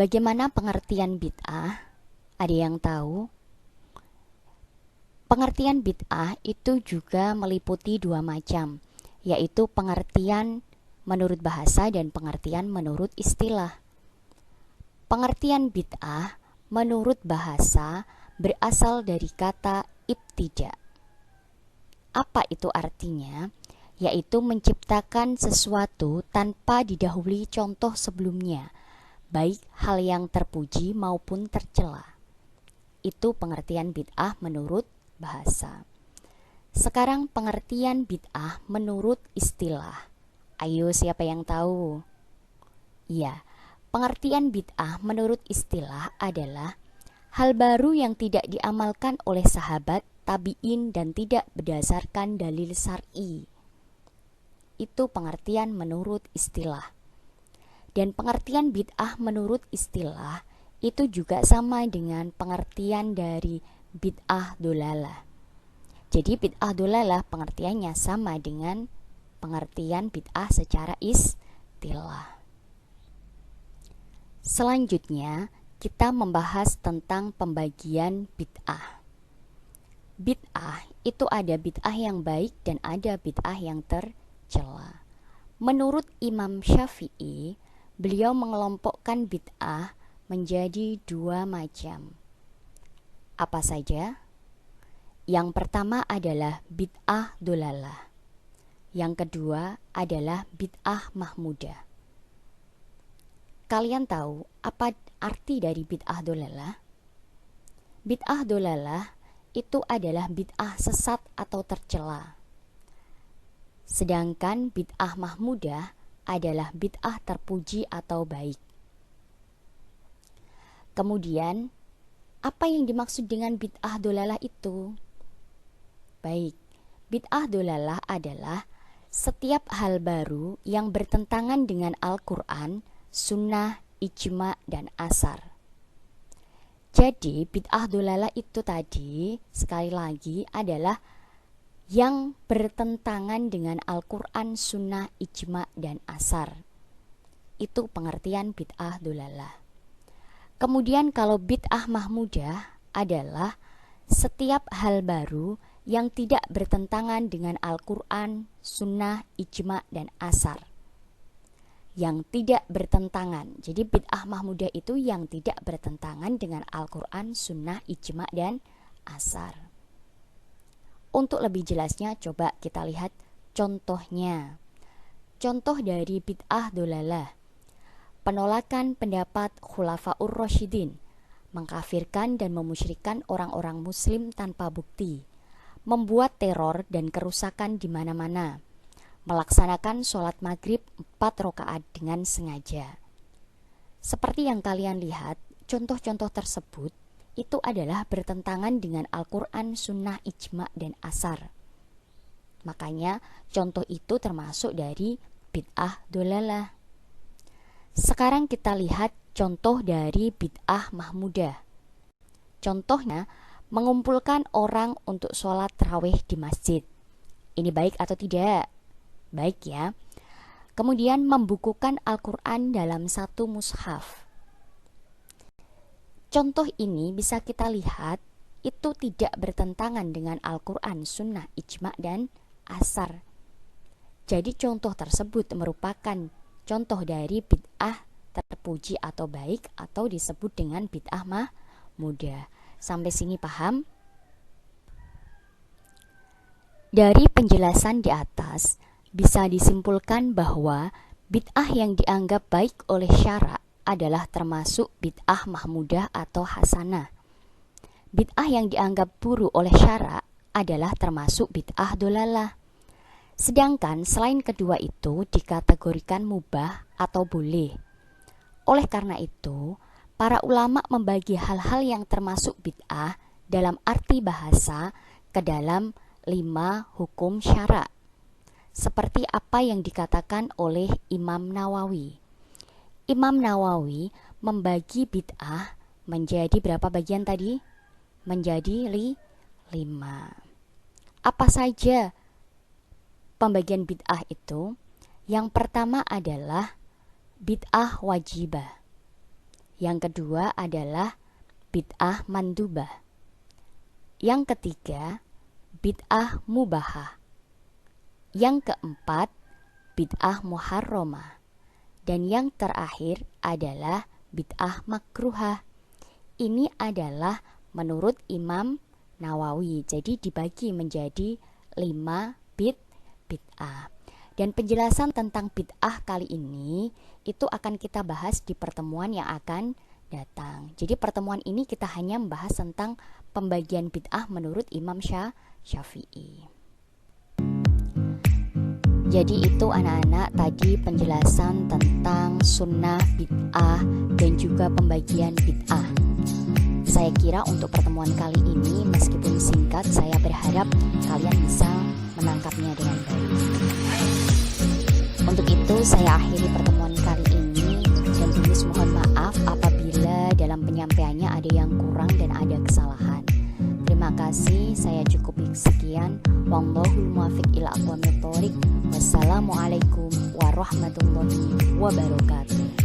Bagaimana pengertian bid'ah? Ada yang tahu? Pengertian bid'ah itu juga meliputi dua macam, yaitu pengertian menurut bahasa dan pengertian menurut istilah. Pengertian bid'ah menurut bahasa berasal dari kata ibtida. Apa itu artinya? Yaitu menciptakan sesuatu tanpa didahului contoh sebelumnya, baik hal yang terpuji maupun tercela. Itu pengertian bid'ah menurut bahasa. Sekarang pengertian bid'ah menurut istilah. Ayo, siapa yang tahu? Iya, pengertian bid'ah menurut istilah adalah hal baru yang tidak diamalkan oleh sahabat, tabi'in, dan tidak berdasarkan dalil syar'i. Itu pengertian menurut istilah. Dan pengertian bid'ah menurut istilah itu juga sama dengan pengertian dari bid'ah dolalah. Jadi bid'ah dolalah pengertiannya sama dengan pengertian bid'ah secara istilah. Selanjutnya, kita membahas tentang pembagian bid'ah. Bid'ah itu ada bid'ah yang baik dan ada bid'ah yang tercela. Menurut Imam Syafi'i, beliau mengelompokkan bid'ah menjadi dua macam. Apa saja? Yang pertama adalah bid'ah dolalah. Yang kedua adalah bid'ah mahmudah. Kalian tahu apa arti dari bid'ah dolalah? Bid'ah dolalah itu adalah bid'ah sesat atau tercela. Sedangkan bid'ah mahmudah adalah bid'ah terpuji atau baik. Kemudian, apa yang dimaksud dengan bid'ah dolalah itu? Baik, bid'ah dolalah adalah setiap hal baru yang bertentangan dengan Al-Quran, sunnah, ijma, dan asar. Jadi, bid'ah dolalah itu tadi, sekali lagi, adalah yang bertentangan dengan Al-Quran, sunnah, ijma, dan asar. Itu pengertian bid'ah dolalah. Kemudian kalau bid'ah mahmudah adalah setiap hal baru yang tidak bertentangan dengan Al-Quran, sunnah, ijma, dan asar. Yang tidak bertentangan. Jadi bid'ah mahmudah itu yang tidak bertentangan dengan Al-Quran, sunnah, ijma, dan asar. Untuk lebih jelasnya coba kita lihat contohnya. Contoh dari bid'ah dolalah: penolakan pendapat Khulafaur Rasyidin, mengkafirkan dan memusyrikan orang-orang muslim tanpa bukti, membuat teror dan kerusakan di mana-mana, melaksanakan sholat maghrib 4 rakaat dengan sengaja. Seperti yang kalian lihat, contoh-contoh tersebut itu adalah bertentangan dengan Al-Quran, sunnah, ijma, dan asar. Makanya contoh itu termasuk dari bid'ah dolalah. Sekarang kita lihat contoh dari bid'ah mahmudah. Contohnya, mengumpulkan orang untuk sholat tarawih di masjid. Ini baik atau tidak? Baik ya. Kemudian membukukan Al-Quran dalam satu mushaf. Contoh ini bisa kita lihat itu tidak bertentangan dengan Al-Quran, sunnah, ijma, dan asar. Jadi contoh tersebut merupakan contoh dari bid'ah terpuji atau baik atau disebut dengan bid'ah mahmudah. Sampai sini paham? Dari penjelasan di atas bisa disimpulkan bahwa bid'ah yang dianggap baik oleh syara adalah termasuk bid'ah mahmudah atau hasanah. Bid'ah yang dianggap buruk oleh syara adalah termasuk bid'ah dolalah. Sedangkan selain kedua itu dikategorikan mubah atau boleh. Oleh karena itu, para ulama membagi hal-hal yang termasuk bid'ah dalam arti bahasa ke dalam 5 hukum syara. Seperti apa yang dikatakan oleh Imam Nawawi. Imam Nawawi membagi bid'ah menjadi berapa bagian tadi? Menjadi 5. Apa saja pembagian bid'ah itu? Yang pertama adalah bid'ah wajibah. Yang kedua adalah bid'ah mandubah. Yang ketiga, bid'ah mubahah. Yang keempat, bid'ah muharramah. Dan yang terakhir adalah bid'ah makruhah. Ini adalah menurut Imam Nawawi. Jadi dibagi menjadi 5 bid'ah. Dan penjelasan tentang bid'ah kali ini itu akan kita bahas di pertemuan yang akan datang. Jadi pertemuan ini kita hanya membahas tentang pembagian bid'ah menurut Imam Syafi'i. Jadi itu anak-anak tadi penjelasan tentang sunnah bid'ah dan juga pembagian bid'ah. Saya kira untuk pertemuan kali ini meskipun singkat, saya berharap kalian bisa menangkapnya dengan baik. Untuk itu saya akhiri pertemuan kali ini dan tulis mohon maaf apabila dalam penyampaiannya ada yang kurang dan ada kesalahan. Terima kasih, saya cukup sekian. Wallahul muwaffiq ila aqwamit thoriq. Wassalamualaikum warahmatullahi wabarakatuh.